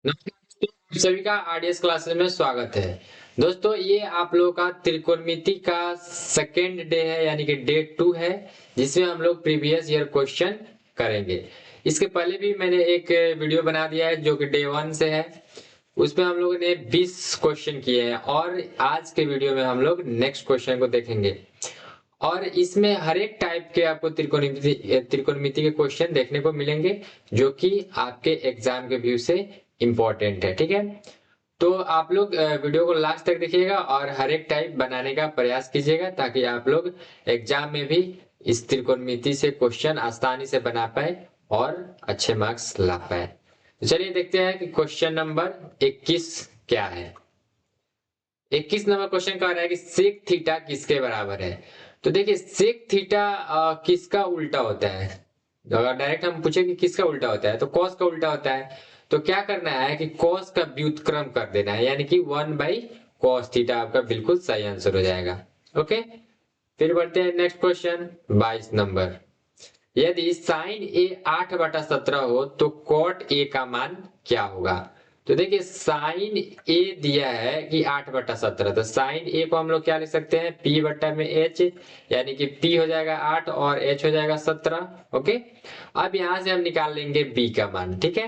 नमस्कार दोस्तों, आप सभी का आरडीएस क्लासेस में स्वागत है। दोस्तों, ये आप लोगों का त्रिकोणमिति का सेकेंड डे है, यानी कि डे 2 है, जिसमें हम लोग प्रीवियस ईयर क्वेश्चन करेंगे। इसके पहले भी मैंने एक वीडियो बना दिया है जो कि डे 1 से है। उसमें हम लोगों ने 20 क्वेश्चन किए हैं और आज के वीडियो में हम लोग नेक्स्ट क्वेश्चन को देखेंगे। और इसमें हर एक टाइप के आपको त्रिकोणमिति के क्वेश्चन देखने को मिलेंगे, जो कि आपके एग्जाम के व्यू से इम्पोर्टेंट है। ठीक है, तो आप लोग वीडियो को लास्ट तक देखिएगा और हर एक टाइप बनाने का प्रयास कीजिएगा, ताकि आप लोग एग्जाम में भी इस त्रिकोणमिति से क्वेश्चन आसानी से बना पाए और अच्छे मार्क्स ला पाए। तो चलिए देखते हैं कि क्वेश्चन नंबर 21 क्या है। 21 नंबर क्वेश्चन कह रहा है कि सेक थीटा किसके बराबर है। तो देखिए, सेक थीटा किसका उल्टा होता है। अगर डायरेक्ट हम पूछे कि किसका उल्टा होता है, तो कॉस का उल्टा होता है। तो क्या करना है कि कॉस का व्युत्क्रम कर देना है, यानी कि 1/cos थीटा आपका बिल्कुल सही आंसर हो जाएगा। ओके, फिर बढ़ते हैं नेक्स्ट क्वेश्चन 22 नंबर। यदि साइन ए 8/17 हो तो कॉट ए का मान क्या होगा। तो देखिए, साइन ए दिया है कि 8/17, तो साइन ए को हम लोग क्या लिख सकते हैं, p बट्टा में h, यानी कि p हो जाएगा 8 और h हो जाएगा 17। ओके, अब यहां से हम निकाल लेंगे b का मान। ठीक है,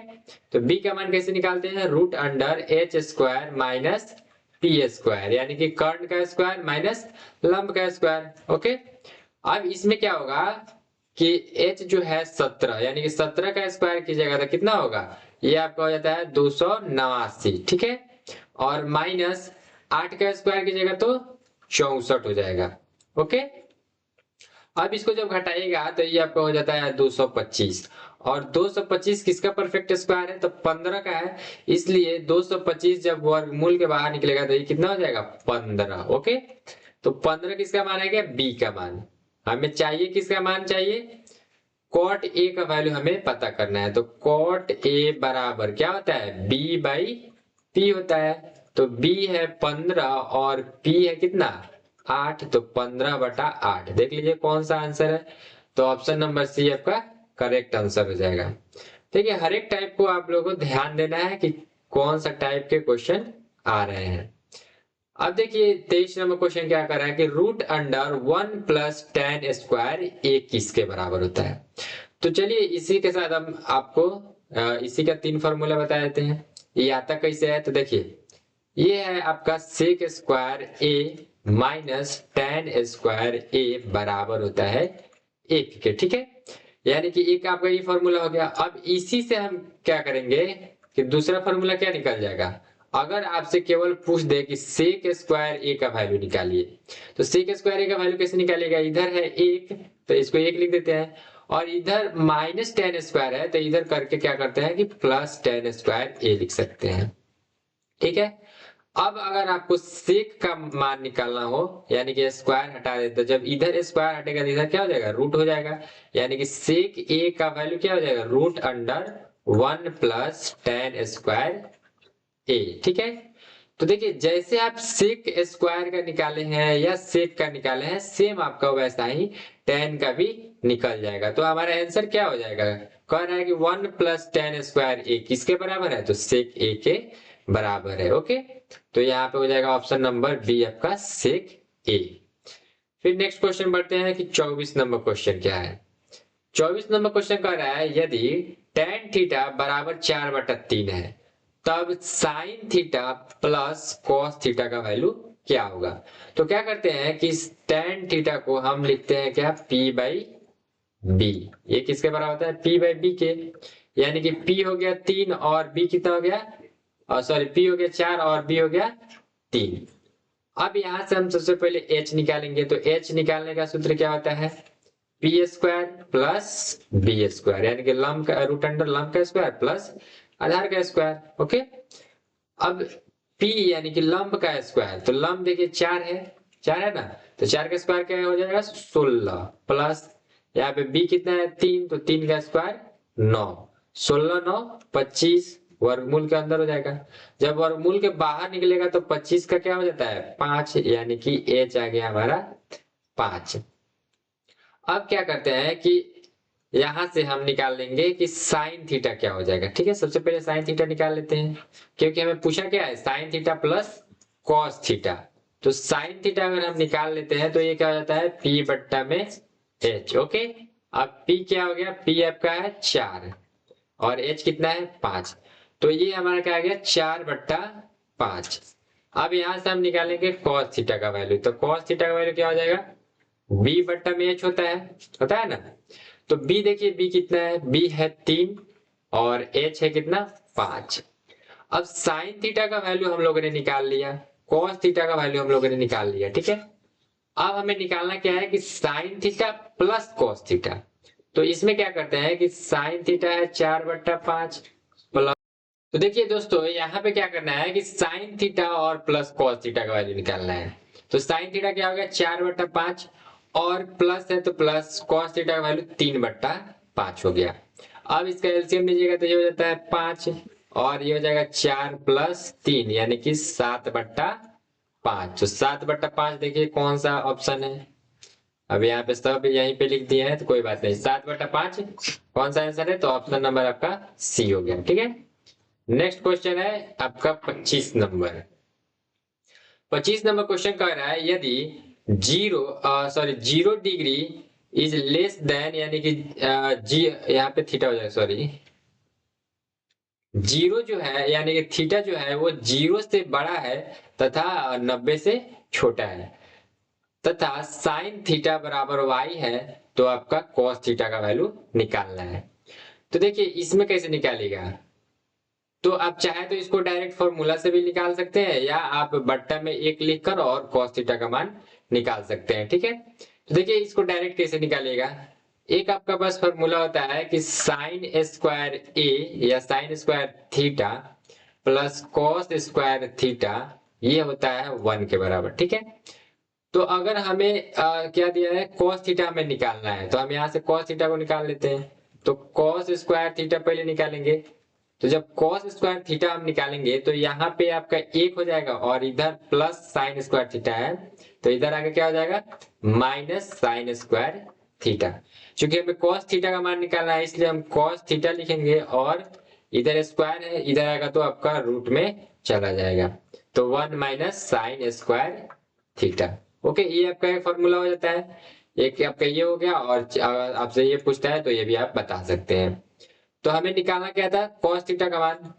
तो b का मान कैसे निकालते हैं, root under H square minus P square, यानी कि कर्ण का स्क्वायर माइनस लंब का स्क्वायर। ओके, अब इसमें क्या होगा कि h जो है 17, यानी कि 17 का स्क्वायर कीजिएगा तो कितना होगा, ये आपका हो जाता है 289। ठीक है, और माइनस 8 का स्क्वायर कीजिएगा तो 64 हो जाएगा। ओके, अब इसको जब घटाइएगा तो ये आपका हो जाता है 225, और 225 किसका परफेक्ट स्क्वायर है, तो 15 का है। इसलिए 225 जब वर्गमूल के बाहर निकलेगा तो ये कितना हो जाएगा, 15। ओके, तो 15 किसका मान है, क्या बी का मान। हमें चाहिए किसका मान चाहिए, कॉट ए का वैल्यू हमें पता करना है। तो कॉट ए बराबर क्या होता है, बी बाई पी होता है। तो बी है 15 और पी है कितना, 8, तो 15/8। देख लीजिए कौन सा आंसर है, तो ऑप्शन नंबर सी आपका करेक्ट आंसर हो जाएगा। देखिए, हर एक टाइप को आप लोगों को ध्यान देना है कि कौन सा टाइप के क्वेश्चन आ रहे हैं। अब देखिए 23 नंबर क्वेश्चन क्या कर रहा है कि रूट अंडर 1 + tan² ए किसके बराबर होता है। तो चलिए इसी के साथ हम आपको इसी का 3 फॉर्मूला बता देते हैं। ये आता कैसे है, तो देखिए, ये है आपका सेक स्क्वायर ए माइनस tan² ए बराबर होता है 1 के। ठीक है, यानी कि एक आपका ये फॉर्मूला हो गया। अब इसी से हम क्या करेंगे कि दूसरा फॉर्मूला क्या निकल जाएगा। अगर आपसे केवल पूछ दे कि सेक स्क्वायर ए का वैल्यू निकालिए, तो सेक स्क्वायर ए का वैल्यू कैसे निकालिएगा, इधर है 1 तो इसको 1 लिख देते हैं, और इधर माइनस tan² है तो इधर करके क्या करते हैं कि प्लस tan² ए लिख सकते हैं। ठीक है, अब अगर आपको सेक का मान निकालना हो, यानी कि स्क्वायर हटा दे, तो जब इधर स्क्वायर हटेगा तो इधर क्या हो जाएगा, रूट हो जाएगा, यानी कि सेक ए का वैल्यू क्या हो जाएगा, रूट अंडर 1 + tan² ए। ठीक है, तो देखिए जैसे आप सेक स्क्वायर का निकाले हैं या सेक का निकाले हैं, सेम आपका वैसा ही tan का भी निकल जाएगा। तो हमारा आंसर क्या हो जाएगा, कह रहा है कि 1 + tan² ए किसके बराबर है, तो सेक ए के बराबर है। ओके, तो यहाँ पे हो जाएगा ऑप्शन नंबर बी आपका सेक ए। फिर नेक्स्ट क्वेश्चन बढ़ते हैं कि 24 नंबर क्वेश्चन क्या है। 24 नंबर क्वेश्चन कह रहा है यदि tan थीटा बराबर 4/3 है, तब sine theta plus cos theta का वैल्यू क्या होगा। तो क्या करते हैं कि tan थीटा को हम लिखते हैं क्या, p/b। ये किसके बराबर होता है, p/b के, यानी कि p हो गया 3 और b कितना हो गया, सॉरी p हो गया 4 और b हो गया 3। अब यहां से हम सबसे पहले h निकालेंगे, तो h निकालने का सूत्र क्या होता है, p² प्लस b², यानी कि लंब का रूट अंडर लंब का स्क्वायर प्लस आधार का स्क्वायर। ओके, अब p यानी कि लंब का स्क्वायर, तो लंब देखिए 4 है, 4 है ना, तो 4 का स्क्वायर क्या हो जाएगा 16, प्लस यहाँ पे b कितना है 3, तो 3 का स्क्वायर 9, 16 9 25, वर्गमूल के अंदर हो जाएगा। जब वर्गमूल के बाहर निकलेगा तो 25 का क्या हो जाता है 5, यानी कि h आ गया हमारा 5। अब क्या करते हैं कि यहां से हम निकाल लेंगे कि साइन थीटा क्या हो जाएगा। ठीक है, सबसे पहले साइन थीटा निकाल लेते हैं, क्योंकि हमें पूछा क्या है, sine theta plus cos theta. तो साइन थीटा अगर हम निकाल लेते हैं तो ये क्या हो जाता है, पी बट्टा में एच। ओके, अब पी क्या हो गया, पी आपका है 4 और एच कितना है 5। तो ये हमारा क्या आ गया 4/5। अब यहां से हम निकालेंगे कॉस थीटा का वैल्यू। तो कॉस थीटा का वैल्यू क्या हो जाएगा, बी बट्टा में एच होता है ना। तो बी देखिए, बी कितना है, बी है 3 और एच है कितना 5। अब साइन थीटा का वैल्यू हम लोगों ने निकाल लिया, कॉस थीटा का वैल्यू हम लोगों ने निकाल लिया। ठीक है, अब हमें निकालना क्या है कि sine theta plus cos theta. तो इसमें क्या करते हैं कि साइन थीटा है 4/5 प्लस, तो देखिए दोस्तों यहाँ पे क्या करना है कि साइन थीटा और प्लस कॉस थीटा का वैल्यू निकालना है। तो साइन थीटा क्या हो गया 4/5 और प्लस है तो प्लस कॉस थीटा का वैल्यू 3/5 हो गया। अब इसका एलसीएम लीजिएगा तो ये हो जाता है 5 और ये हो जाएगा 4 + 3 यानी कि 7/5। तो 7/5 देखिए कौन सा ऑप्शन है, अब यहाँ पे सब यहीं पे लिख दिया है तो कोई बात नहीं, 7/5 कौन सा आंसर है, तो ऑप्शन नंबर आपका सी हो गया। ठीक है, नेक्स्ट क्वेश्चन है आपका 25 नंबर। 25 नंबर क्वेश्चन कह रहा है यदि 0 डिग्री इज लेस देन, यानी कि जी यहाँ पे थीटा हो जाएगा, सॉरी 0 जो है यानी कि थीटा जो है वो 0 से बड़ा है तथा 90 से छोटा है, तथा साइन थीटा बराबर y है, तो आपका कॉस थीटा का वैल्यू निकालना है। तो देखिए इसमें कैसे निकालेगा, तो आप चाहे तो इसको डायरेक्ट फॉर्मूला से भी निकाल सकते हैं या आप बट्टा में 1 लिखकर और cos थीटा का मान निकाल सकते हैं। ठीक है, तो देखिए इसको डायरेक्ट कैसे निकालेगा, एक आपका पास फॉर्मूला होता है कि साइन स्क्वायर ए या sine square theta plus cos square theta, ये होता है 1 के बराबर। ठीक है, तो अगर हमें क्या दिया है, cos थीटा हमें निकालना है, तो हम यहाँ से cos थीटा को निकाल लेते हैं। तो cos स्क्वायर थीटा पहले निकालेंगे, तो जब cos स्क्वायर थीटा हम निकालेंगे तो यहाँ पे आपका 1 हो जाएगा और इधर प्लस साइन स्क्वायर थीटा है, तो इधर आगे क्या हो जाएगा माइनस साइन स्क्वायर थीटा। क्योंकि हमें cos थीटा का मान निकालना है इसलिए हम cos थीटा लिखेंगे और इधर स्क्वायर है, इधर आएगा तो आपका रूट में चला जाएगा, तो 1 minus sine square theta. Okay, ये आपका एक फॉर्मूला हो जाता है, एक आपका ये हो गया, और आपसे ये पूछता है तो ये भी आप बता सकते हैं। तो हमें निकालना क्या था, cos थीटा का मान।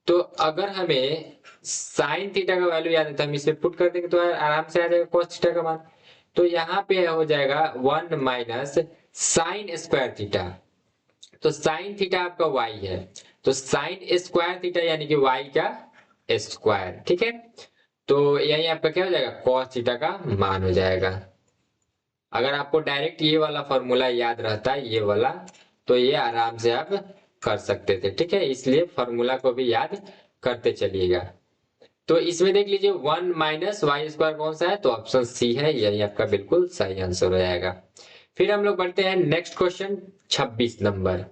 तो अगर हमें साइन थीटा का वैल्यू याद है तो हम इसमें पुट कर देंगे तो आराम से आ जाएगा cos थीटा का मान। तो यहाँ पे हो जाएगा 1 माइनस साइन स्क्वायर थीटा, तो साइन थीटा आपका y है, तो साइन स्क्वायर थीटा यानी कि y का स्क्वायर। ठीक है, तो यही आपका क्या हो जाएगा cos थीटा का मान हो जाएगा। अगर आपको डायरेक्ट ये वाला फॉर्मूला याद रहता है ये वाला, तो ये आराम से आप कर सकते थे। ठीक है, इसलिए फॉर्मूला को भी याद करते चलिएगा। तो इसमें देख लीजिए 1 माइनस वाई स्क्वायर कौन सा है, तो ऑप्शन सी है, यही आपका बिल्कुल सही आंसर हो जाएगा। फिर हम लोग बढ़ते हैं नेक्स्ट क्वेश्चन 26 नंबर।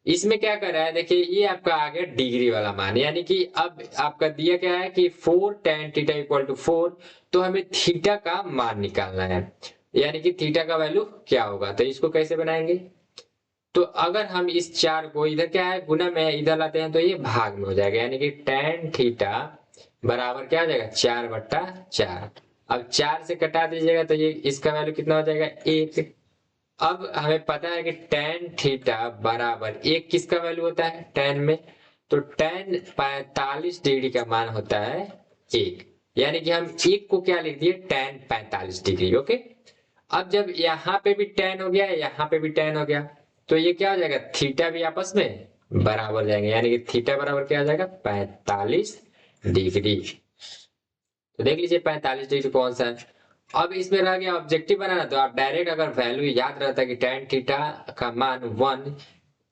इसमें क्या कर रहा है, देखिए ये आपका आ गया डिग्री वाला मान, यानी कि अब आपका दिया क्या है कि 4 tan थीटा इक्वल टू 4, तो हमें थीटा का मान निकालना है, यानी कि थीटा का वैल्यू क्या होगा। तो इसको कैसे बनाएंगे, तो अगर हम इस 4 को इधर क्या है गुना में इधर लाते हैं तो ये भाग में हो जाएगा, यानी कि tan थीटा बराबर क्या हो जाएगा 4/4। अब 4 से कटा दीजिएगा तो ये इसका वैल्यू कितना हो जाएगा 1। अब हमें पता है कि tan थीटा बराबर 1 किसका वैल्यू होता है tan में, तो tan 45 डिग्री का मान होता है 1, यानी कि हम 1 को क्या लिख दिए tan 45 डिग्री। ओके, अब जब यहाँ पे भी tan हो गया यहाँ पे भी tan हो गया, तो ये क्या हो जाएगा थीटा भी आपस में बराबर हो जाएंगे, यानी कि थीटा बराबर क्या हो जाएगा 45 डिग्री। तो देख लीजिए 45 डिग्री कौन सा है। अब इसमें रह गया ऑब्जेक्टिव बनाना, तो आप डायरेक्ट अगर वैल्यू याद रहता है कि tan थीटा का मान 1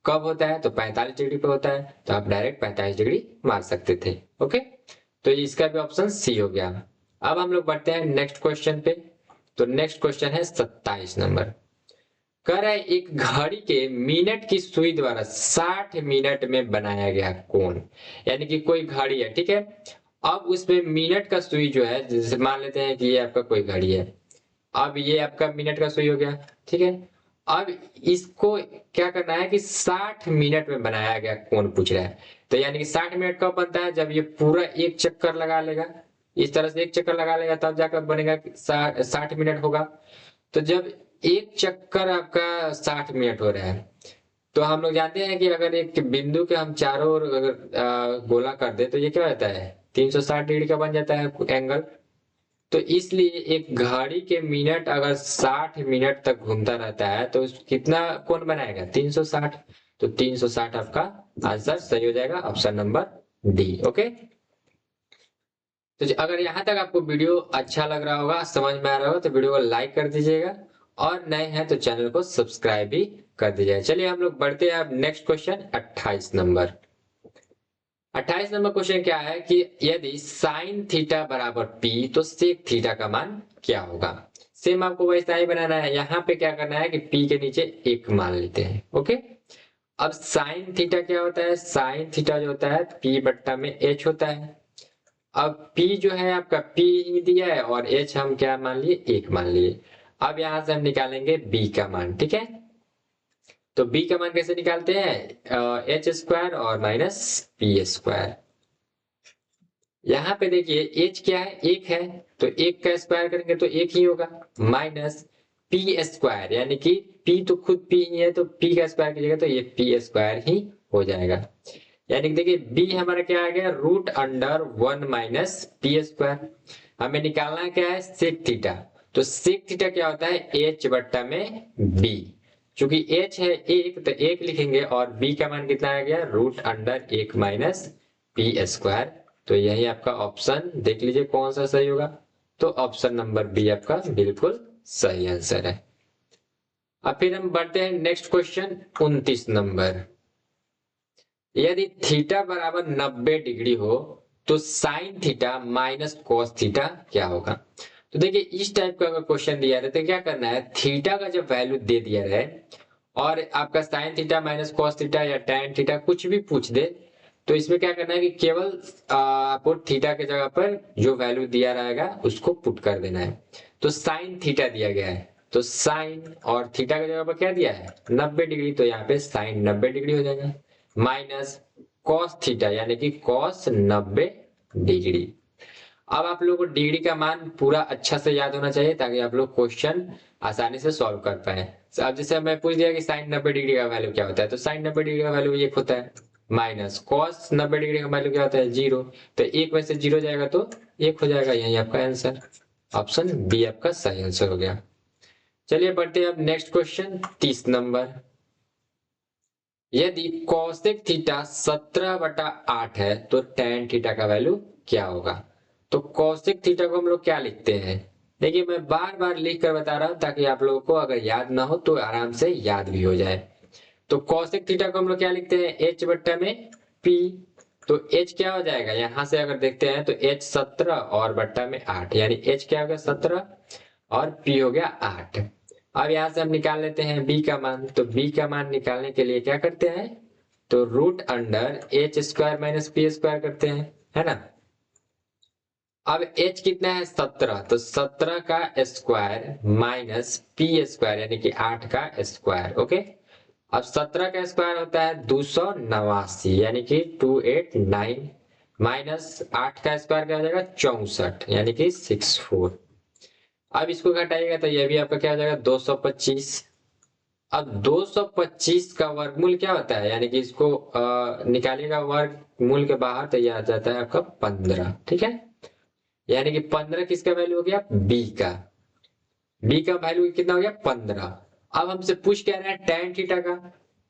कब होता है, तो 45 डिग्री पे होता है, तो आप डायरेक्ट 45 डिग्री मार सकते थे। ओके, तो इसका भी ऑप्शन सी हो गया। अब हम लोग बढ़ते हैं नेक्स्ट क्वेश्चन पे। तो नेक्स्ट क्वेश्चन है 27 नंबर। कह रहा है एक घड़ी के मिनट की सुई द्वारा 60 मिनट में बनाया गया कोण, यानी कि कोई घड़ी है। ठीक है, अब उसमें मिनट का सुई जो है, जैसे मान लेते हैं कि ये आपका कोई घड़ी है, अब ये आपका मिनट का सुई हो गया। ठीक है, अब इसको क्या करना है कि 60 मिनट में बनाया गया कोण पूछ रहा है। तो यानी कि 60 मिनट कब बनता है, जब ये पूरा एक चक्कर लगा लेगा, इस तरह से एक चक्कर लगा लेगा तब जाकर बनेगा 60 मिनट होगा। तो जब एक चक्कर आपका 60 मिनट हो रहा है, तो हम लोग जानते हैं कि अगर एक बिंदु के हम चारों ओर अगर गोला कर दे तो ये क्या होता है, 360 डिग्री का बन जाता है एंगल। तो इसलिए एक घड़ी के मिनट अगर 60 मिनट तक घूमता रहता है तो कितना कोण बनाएगा, 360। तो 360 आपका आंसर सही हो जाएगा, ऑप्शन नंबर डी। ओके, तो अगर यहाँ तक आपको वीडियो अच्छा लग रहा होगा, समझ में आ रहा होगा, तो वीडियो को लाइक कर दीजिएगा, और नए हैं तो चैनल को सब्सक्राइब भी कर दीजिएगा। चलिए हम लोग बढ़ते हैं अब next question 28 number. 28 number question क्या है कि यदि साइन थीटा बराबर पी तो सेक थीटा का मान क्या होगा। सेम आपको वैसा ही बनाना है, यहाँ पे क्या करना है कि पी के नीचे एक मान लेते हैं। ओके, अब साइन थीटा क्या होता है, साइन थीटा जो होता है पी बट्टा में एच होता है। अब P जो है आपका P ही दिया है और H हम क्या मान लिए, एक मान लिए। अब यहां से हम निकालेंगे B का मान, ठीक है। तो B का मान कैसे निकालते हैं, एच स्क्वायर और माइनस पी स्क्वायर। यहाँ पे देखिए H क्या है, एक है, तो एक का स्क्वायर करेंगे तो एक ही होगा, माइनस पी स्क्वायर, यानी कि P तो खुद P ही है, तो P का स्क्वायर कीजिएगा तो ये पी स्क्वायर ही हो जाएगा। यानी कि देखिए बी हमारा क्या आ गया, root under 1 minus P square. हमें निकालना क्या है, सेक थीटा। तो सेक थीटा क्या होता है, एच बट्टा में बी। चूंकि एच है एक तो एक लिखेंगे, और बी का मान कितना आ गया, root under 1 minus P square. तो यही आपका ऑप्शन देख लीजिए कौन सा सही होगा। तो ऑप्शन नंबर बी आपका बिल्कुल सही आंसर है। अब फिर हम बढ़ते हैं नेक्स्ट क्वेश्चन 29 नंबर। यदि थीटा बराबर 90 डिग्री हो तो sine theta minus cos theta क्या होगा। तो देखिए इस टाइप का अगर क्वेश्चन दिया रहे तो क्या करना है, थीटा का जब वैल्यू दे दिया रहे और आपका sine theta minus cos theta या टैन थीटा कुछ भी पूछ दे, तो इसमें क्या करना है कि केवल आपको थीटा के जगह पर जो वैल्यू दिया रहेगा उसको पुट कर देना है। तो साइन थीटा दिया गया है, तो साइन और थीटा की जगह पर क्या दिया है, 90 डिग्री, तो यहाँ पे साइन 90 डिग्री हो जाएगा, माइनस कॉस थीटा यानी कि कॉस 90 डिग्री। अब आप लोगों को डिग्री का मान पूरा अच्छा से याद होना चाहिए ताकि आप लोग क्वेश्चन आसानी से सॉल्व कर पाए। अब जैसे मैं पूछ दिया कि साइन 90 डिग्री का वैल्यू क्या होता है, तो साइन 90 डिग्री का वैल्यू एक होता है, माइनस कॉस 90 डिग्री का वैल्यू क्या होता है, जीरो। तो एक में से जीरो जाएगा तो एक हो जाएगा, यही आपका आंसर, ऑप्शन बी आपका सही आंसर हो गया। चलिए बढ़ते हैं अब नेक्स्ट क्वेश्चन 30 नंबर। यदि कौशिक थीटा 17/8 है तो टेन थीटा का वैल्यू क्या होगा। तो कौशिक थीटा को हम लोग क्या लिखते हैं, देखिए मैं बार बार लिख कर बता रहा हूं ताकि आप लोगों को अगर याद ना हो तो आराम से याद भी हो जाए। तो कौशिक थीटा को हम लोग क्या लिखते हैं, एच बट्टा में पी। तो एच क्या हो जाएगा, यहां से अगर देखते हैं तो एच 17 और बट्टा में 8, यानी एच क्या हो गया 17 और पी हो गया 8। अब यहां से हम निकाल लेते हैं बी का मान। तो बी का मान निकालने के लिए क्या करते हैं, तो root under H square minus P square करते हैं, है ना। अब h कितना है 17, तो 17 का स्क्वायर माइनस पी स्क्वायर यानी कि 8 का स्क्वायर। ओके, अब 17 का स्क्वायर होता है 289 यानी कि 289, माइनस 8 का स्क्वायर क्या हो जाएगा 64 यानी कि 64। अब इसको घटाइएगा तो ये भी आपका क्या हो जाएगा 225। अब 225 का वर्गमूल क्या होता है, यानी कि इसको निकालिएगा वर्गमूल के बाहर तो यह आ जाता है आपका 15, ठीक है। यानी कि 15 किसका वैल्यू हो गया, बी का। बी का वैल्यू कितना हो गया 15। अब हमसे पूछ क्या रहा है tan थीटा का,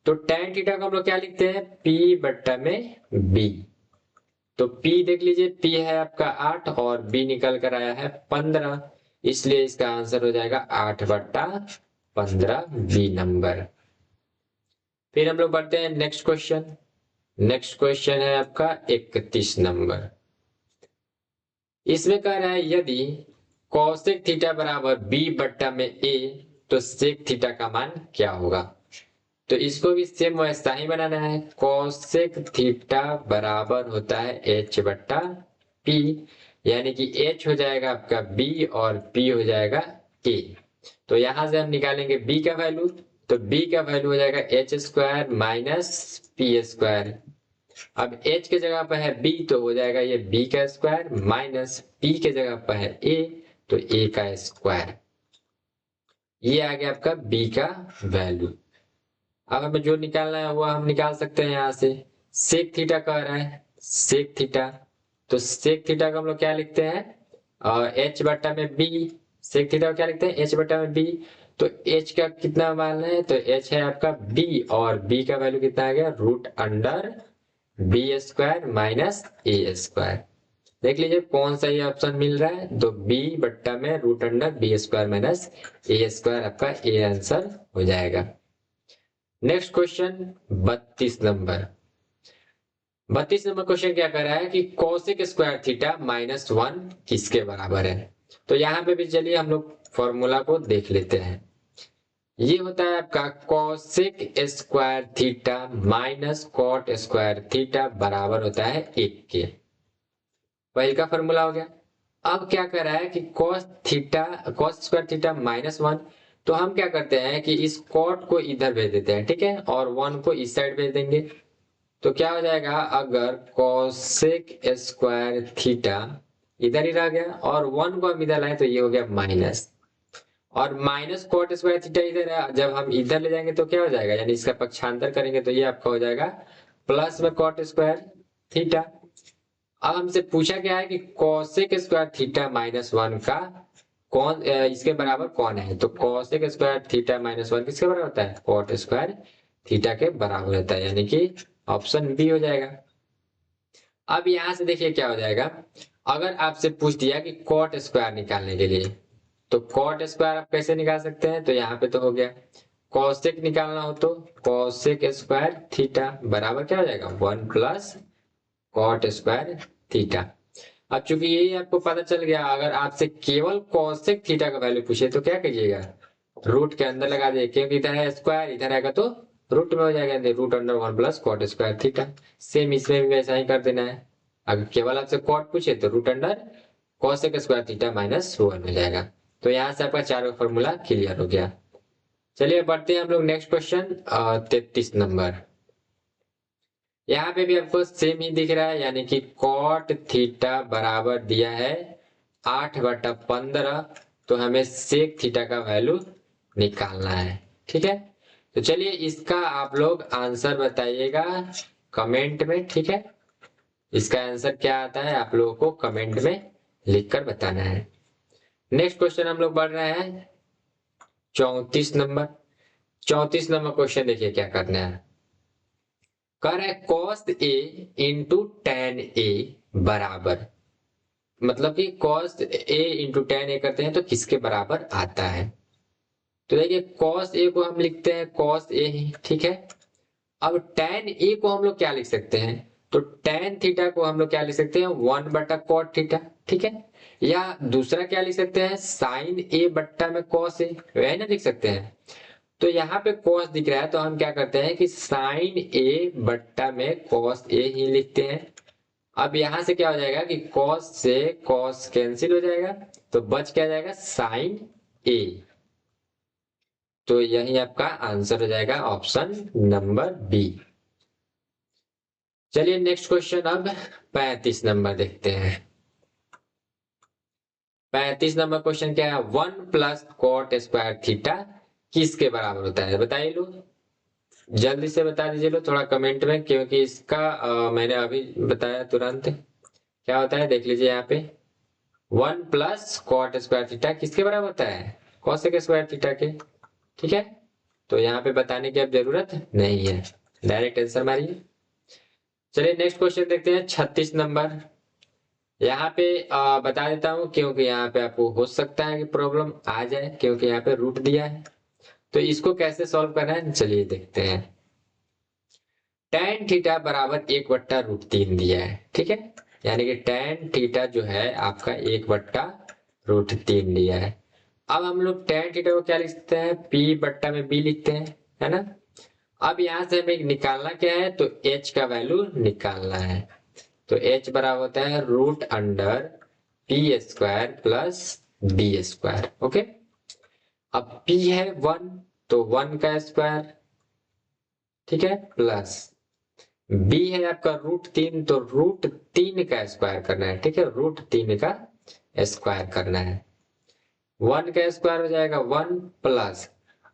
तो tan थीटा का हम लोग क्या लिखते हैं, P बट्टा में B। तो P देख लीजिए, P है आपका 8 और B निकल कर आया है 15, इसलिए इसका आंसर हो जाएगा 8/15 बी नंबर। फिर हम लोग बढ़ते हैं नेक्स्ट क्वेश्चन। नेक्स्ट क्वेश्चन है आपका 31 नंबर। इसमें कह रहा है यदि कौशिक थीटा बराबर बी बट्टा में ए तो सेक थीटा का मान क्या होगा। तो इसको भी सेम वैसा ही बनाना है, कौशिक थीटा बराबर होता है एच बट्टा पी, यानी कि एच हो जाएगा आपका बी और पी हो जाएगा ए। तो यहां से हम निकालेंगे बी का वैल्यू, तो b का वैल्यू हो जाएगा H square minus P square. अब h के जगह पर है b तो हो जाएगा ये b का स्क्वायर माइनस p के जगह पर है a तो a का स्क्वायर। ये आ गया आपका b का वैल्यू। अब हमें जो निकालना है वो हम निकाल सकते हैं यहाँ से। सेक थीटा कह रहा है, सेक थीटा, तो सेक थीटा को हम लोग क्या लिखते हैं एच बट्टा में बी। सेक थीटा को क्या लिखते हैं एच बट्टा में बी। तो एच का कितना मान है तो एच है आपका बी और बी का वैल्यू कितना आ गया root under B square minus A square. देख लीजिए कौन सा ये ऑप्शन मिल रहा है तो बी बट्टा में root under B square minus A square आपका ए आंसर हो जाएगा। Next question 32 number. 32 number question क्या कर रहा है कि कोसेक स्क्वायर थीटा माइनस 1 किसके बराबर है। तो यहाँ पे भी चलिए हम लोग फॉर्मूला को देख लेते हैं। ये होता है आपका cosec square theta minus cot square theta बराबर होता है 1 के। पहले का फॉर्मूला हो गया। अब क्या कर रहा है कि cos theta cos square theta minus 1, तो हम क्या करते हैं कि इस कॉट को इधर भेज देते हैं, ठीक है, और 1 को इस साइड भेज देंगे। तो क्या हो जाएगा अगर कोसेक स्क्वायर थीटा इधर ही रह गया और 1 को हम इधर लाए तो ये हो गया माइनस, और माइनस कॉट स्क्वायर थीटा इधर है, जब हम इधर ले जाएंगे तो क्या हो जाएगा यानी इसका पक्षांतर करेंगे तो ये आपका हो जाएगा प्लस में कॉट स्क्वायर थीटा। अब हमसे पूछा गया है कि कोसेक स्क्वायर थीटा माइनस 1 का कौन इसके बराबर कौन है। तो कोसेक स्क्वायर थीटा माइनस 1 किसके बराबर होता है कॉट स्क्वायर थीटा के बराबर होता है, यानी कि ऑप्शन बी हो जाएगा। अब यहां से देखिए क्या हो जाएगा, अगर आपसे पूछ दिया कि कॉट स्क्वायर निकालने के लिए तो कॉट स्क्वायर आप कैसे निकाल सकते हैं। तो यहाँ पे तो हो गया कोसेक निकालना हो तो कोसेक स्क्वायर थीटा बराबर क्या हो जाएगा 1 प्लस कॉट स्क्वायर थीटा। अब चूंकि ये आपको पता चल गया, अगर आपसे केवल कोसेक थीटा का वैल्यू पूछे तो क्या करिएगा रूट के अंदर लगा दे, क्योंकि इधर है स्क्वायर इधर आएगा तो रूट में हो जाएगा, root under 1 plus cot square theta. Same इसमें भी वैसा ही कर देना है। अगर केवल आपसे कॉट पूछे तो root under cosec square theta minus 1 हो जाएगा। तो यहाँ से आपका चारों फॉर्मूला क्लियर हो गया। चलिए बढ़ते हैं हम लोग नेक्स्ट क्वेश्चन 33 नंबर। यहाँ पे भी आपको सेम ही दिख रहा है, यानी कि कॉट थीटा बराबर दिया है 8/15, तो हमें सेक थीटा का वैल्यू निकालना है, ठीक है। तो चलिए इसका आप लोग आंसर बताइएगा कमेंट में, ठीक है। इसका आंसर क्या आता है आप लोगों को कमेंट में लिखकर बताना है। नेक्स्ट क्वेश्चन हम लोग बढ़ रहे हैं 34 नंबर। 34 नंबर क्वेश्चन देखिए क्या करना है। कह रहा है कॉस ए इंटू टेन ए बराबर, मतलब कि कॉस ए इंटू टेन ए करते हैं तो किसके बराबर आता है। तो देखिए कॉस ए को हम लिखते हैं कॉस ए ही, ठीक है। अब टेन ए को हम लोग क्या लिख सकते हैं, तो टेन थीटा को हम लोग क्या लिख सकते हैं 1 बट्टा कॉट थीटा, ठीक है। या दूसरा क्या लिख सकते हैं साइन ए बट्टा में कॉस ए, वह ना लिख सकते हैं। तो यहाँ पे cos दिख रहा है तो हम क्या करते हैं कि साइन ए बट्टा में cos ए ही लिखते हैं। अब यहां से क्या हो जाएगा कि cos से cos कैंसिल हो जाएगा तो बच क्या जाएगा साइन ए। तो यही आपका आंसर हो जाएगा ऑप्शन नंबर बी। चलिए नेक्स्ट क्वेश्चन अब 35 नंबर देखते हैं। 35 नंबर क्वेश्चन क्या है 1 प्लस कॉट स्क्वायर थीटा किसके बराबर होता है बताइए लोग, जल्दी से बता दीजिए लो थोड़ा कमेंट में, क्योंकि इसका मैंने अभी बताया तुरंत। क्या होता है देख लीजिए यहाँ पे 1 प्लस कॉट स्क्वायर थीटा किसके बराबर होता है कोसेक स्क्वायर थीटा के, ठीक है। तो यहाँ पे बताने की अब जरूरत नहीं है, डायरेक्ट आंसर मारिए। चलिए नेक्स्ट क्वेश्चन देखते हैं 36 नंबर। यहाँ पे बता देता हूँ क्योंकि यहाँ पे आपको हो सकता है कि प्रॉब्लम आ जाए, क्योंकि यहाँ पे रूट दिया है। तो इसको कैसे सॉल्व करना है चलिए देखते हैं। टेन थीटा बराबर 1/√3 दिया है, ठीक है। यानी कि टेन थीटा जो है आपका 1/√3 दिया है। अब हम लोग टेन थीटा को क्या लिख सकते हैं p बट्टा में b लिखते हैं, है ना। अब यहां से हमें निकालना क्या है तो h का वैल्यू निकालना है। तो h बराबर होता है root under p square plus b square, okay. अब p है 1 तो 1 का स्क्वायर, ठीक है, प्लस b है आपका √3, तो √3 का स्क्वायर करना है, ठीक है, √3 का स्क्वायर करना है। 1 का स्क्वायर हो जाएगा 1 प्लस,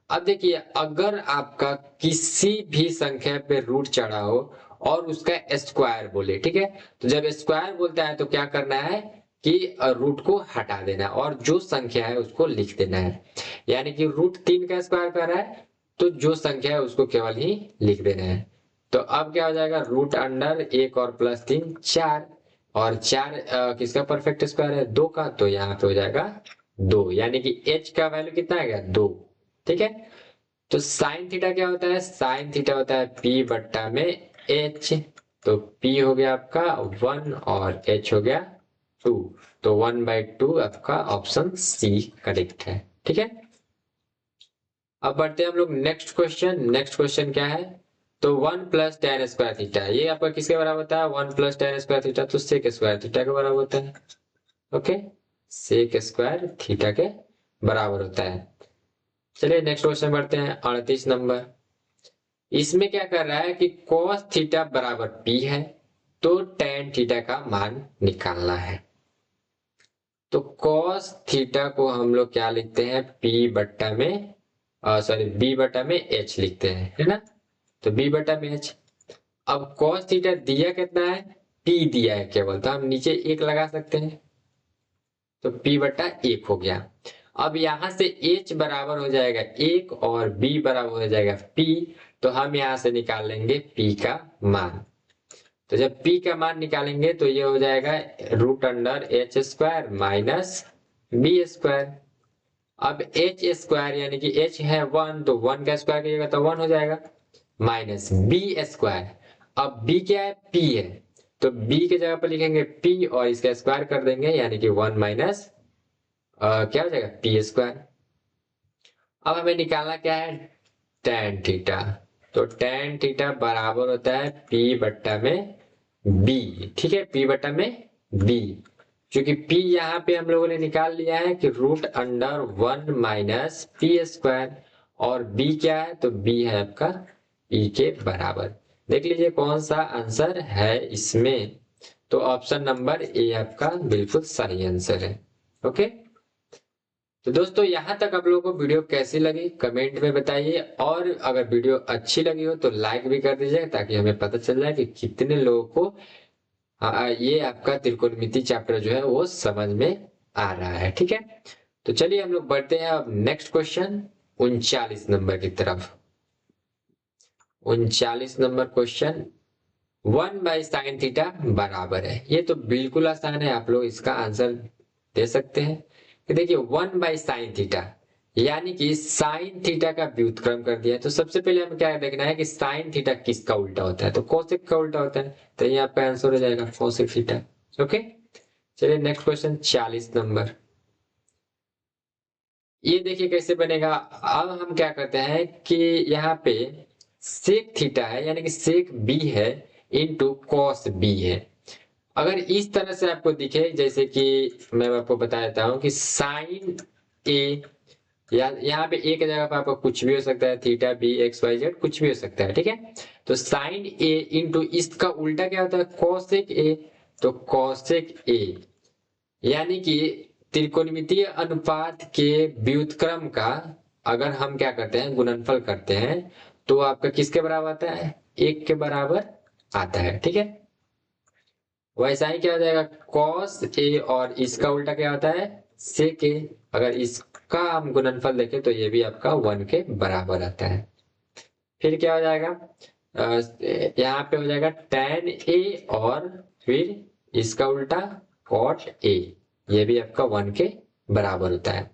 अब देखिए अगर आपका किसी भी संख्या पे रूट चढ़ा हो और उसका स्क्वायर बोले, ठीक है, तो जब स्क्वायर बोलता है तो क्या करना है कि रूट को हटा देना है और जो संख्या है उसको लिख देना है। यानी कि √3 का स्क्वायर कर रहा है तो जो संख्या है उसको केवल ही लिख देना है। तो अब क्या हो जाएगा, रूट अंडर 1 और प्लस 3 4, और 4 किसका परफेक्ट स्क्वायर है, 2 का, तो यहाँ पे हो जाएगा 2, यानी कि h का वैल्यू कितना आ गया, 2, ठीक है। तो साइन थीटा क्या होता है, साइन थीटा होता है p बट्टा में h, तो p हो गया आपका 1 और h हो गया 2, तो 1/2 आपका ऑप्शन सी करेक्ट है, ठीक है। अब बढ़ते हैं हम लोग नेक्स्ट क्वेश्चन। नेक्स्ट क्वेश्चन क्या है, तो 1 प्लस tan स्क्वायर थीटा, ये आपका किसके बराबर होता है, 1 प्लस tan स्क्वायर थीटा, तो सेक स्क्वायर थीटा के बराबर होता है, ओके, सेक स्क्वायर थीटा के बराबर होता है। चलिए नेक्स्ट क्वेश्चन बढ़ते हैं, 38 नंबर। इसमें क्या कर रहा है कि cos थीटा बराबर p है, तो tan थीटा का मान निकालना है। तो cos थीटा को हम लोग क्या लिखते हैं, p बट्टा में b बट्टा में h लिखते हैं, है ना, तो b बट्टा में h। अब cos थीटा दिया कितना है, p दिया है केवल, तो हम नीचे 1 लगा सकते हैं, तो p बट्टा 1 हो गया। अब यहां से h बराबर हो जाएगा 1 और b बराबर हो जाएगा p, तो हम यहां से निकाल लेंगे p का मान। तो जब p का मान निकालेंगे तो ये हो जाएगा root under h square minus b square. अब h स्क्वायर यानी कि h है 1, तो 1 का स्क्वायर करिएगा तो 1 हो जाएगा, माइनस b स्क्वायर। अब b क्या है, p है, तो b के जगह पर लिखेंगे p और इसका स्क्वायर कर देंगे, यानी कि 1 माइनस क्या हो जाएगा, p स्क्वायर। अब हमें निकालना क्या है, tan थीटा, तो tan थीटा बराबर होता है p बट्टा में b, ठीक है, p बट्टा में b। क्योंकि p यहाँ पे हम लोगों ने निकाल लिया है कि root under 1 minus p square, और b क्या है, तो b है आपका p के बराबर। देख लीजिए कौन सा आंसर है इसमें, तो ऑप्शन नंबर ए आपका बिल्कुल सही आंसर है, ओके। तो दोस्तों यहाँ तक आप लोगों को वीडियो कैसी लगी कमेंट में बताइए, और अगर वीडियो अच्छी लगी हो तो लाइक भी कर दीजिएगा, ताकि हमें पता चल जाए कि कितने लोगों को ये आपका त्रिकोणमिति चैप्टर जो है वो समझ में आ रहा है, ठीक है। तो चलिए हम लोग बढ़ते हैं अब नेक्स्ट क्वेश्चन 39 नंबर की तरफ। 39 नंबर क्वेश्चन, 1/sin थीटा बराबर है, ये तो बिल्कुल आसान है, आप लोग इसका आंसर दे सकते हैं कि देखिए 1/sin थीटा यानी कि साइन थीटा का व्युत्क्रम कर दिया है। तो सबसे पहले हमें क्या देखना है कि साइन थीटा किसका उल्टा होता है, तो कोसेक का उल्टा होता है, तो ये आपका आंसर हो जाएगा कोसेक थीटा, ओके। चलिए नेक्स्ट क्वेश्चन 40 नंबर, ये देखिए कैसे बनेगा। अब हम क्या करते हैं कि यहाँ पे सेक थीटा है यानी कि सेक बी है इंटू कॉस बी है। अगर इस तरह से आपको दिखे, जैसे कि मैं आपको बता देता हूं कि साइन ए, या यहाँ पे ए की जगह पर आपको कुछ भी हो सकता है, theta b x y z कुछ भी हो सकता है, ठीक है। तो साइन ए इंटू इसका उल्टा क्या होता है, कॉसेक ए, तो कॉसेक ए यानी कि त्रिकोणमितीय अनुपात के व्युत्क्रम का अगर हम क्या करते हैं, गुणनफल करते हैं, तो आपका किसके बराबर आता है, 1 के बराबर आता है, ठीक है। वैसा ही क्या हो जाएगा, कॉस ए और इसका उल्टा क्या होता है, सेक ए, अगर इसका हम गुणनफल देखें तो ये भी आपका 1 के बराबर आता है। फिर क्या हो जाएगा, यहाँ पे हो जाएगा tan ए और फिर इसका उल्टा cot ए, ये भी आपका 1 के बराबर होता है।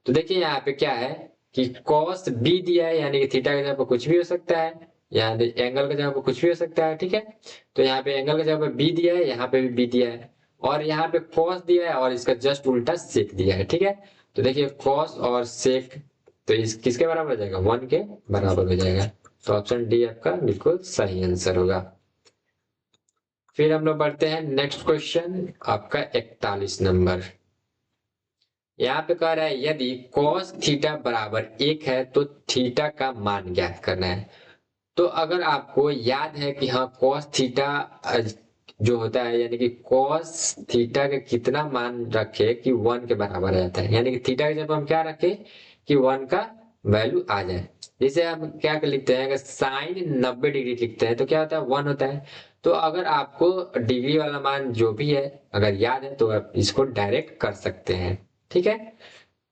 तो देखिए यहाँ पे क्या है कि cos b दिया है, यानी कि थीटा की जगह पर कुछ भी हो सकता है, यहाँ एंगल की जगह पर कुछ भी हो सकता है, ठीक है। तो यहाँ पे एंगल की जगह पर b दिया है, यहाँ पे भी b दिया है, और यहाँ पे cos दिया है और इसका जस्ट उल्टा sec दिया है, ठीक है। तो देखिए cos और sec, तो इस किसके बराबर हो जाएगा, 1 के बराबर हो जाएगा, तो ऑप्शन डी आपका बिल्कुल सही आंसर होगा। फिर हम लोग बढ़ते हैं नेक्स्ट क्वेश्चन आपका 41 नंबर। यहाँ पे कह रहा है यदि cos थीटा बराबर 1 है तो थीटा का मान ज्ञात करना है। तो अगर आपको याद है कि हाँ cos थीटा जो होता है यानी कि cos थीटा का कितना मान रखे कि 1 के बराबर आ जाता है, यानी कि थीटा की जब हम क्या रखे कि 1 का वैल्यू आ जाए। जैसे हम क्या कर लिखते हैं, अगर साइन 90 डिग्री लिखते हैं तो क्या होता है 1 होता है। तो अगर आपको डिग्री वाला मान जो भी है अगर याद है तो आप इसको डायरेक्ट कर सकते हैं, ठीक है।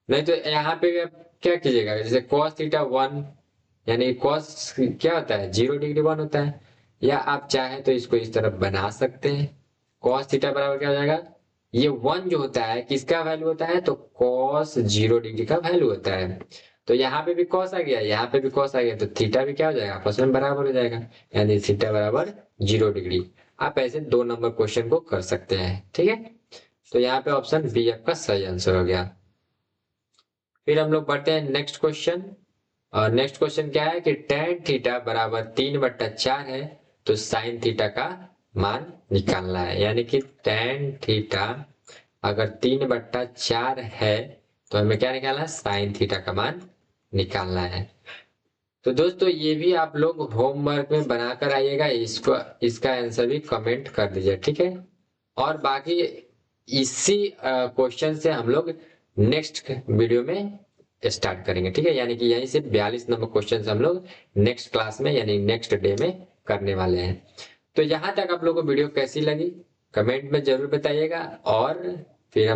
नहीं तो यहाँ पे आप क्या कीजिएगा, जैसे cos थीटा 1 यानी cos क्या होता है 0 डिग्री 1 होता है, या आप चाहे तो इसको इस तरफ बना सकते हैं। cos थीटा बराबर क्या हो जाएगा, ये 1 जो होता है किसका वैल्यू होता है तो cos 0 डिग्री का वैल्यू होता है। तो यहाँ पे भी cos आ गया, यहाँ पे भी cos आ गया, तो थीटा भी क्या हो जाएगा आपस में बराबर हो जाएगा, यानी थीटा बराबर 0 डिग्री। आप ऐसे 2 नंबर क्वेश्चन को कर सकते हैं, ठीक है। तो यहाँ पे ऑप्शन बी आपका सही आंसर हो गया। फिर हम लोग बढ़ते हैं नेक्स्ट क्वेश्चन। और नेक्स्ट क्वेश्चन क्या है कि tan थीटा बराबर 3/4 है तो साइन थीटा का मान निकालना है। यानी कि tan थीटा अगर 3/4 है तो हमें क्या निकालना है, साइन थीटा का मान निकालना है। तो दोस्तों ये भी आप लोग होमवर्क में बनाकर आइएगा, इसको इसका आंसर भी कमेंट कर दीजिए, ठीक है। और बाकी इसी क्वेश्चन से हम लोग नेक्स्ट वीडियो में स्टार्ट करेंगे, ठीक है। यानी कि यहीं से 42 नंबर क्वेश्चन हम लोग नेक्स्ट क्लास में यानी नेक्स्ट डे में करने वाले हैं। तो यहाँ तक आप लोगों को वीडियो कैसी लगी कमेंट में जरूर बताइएगा, और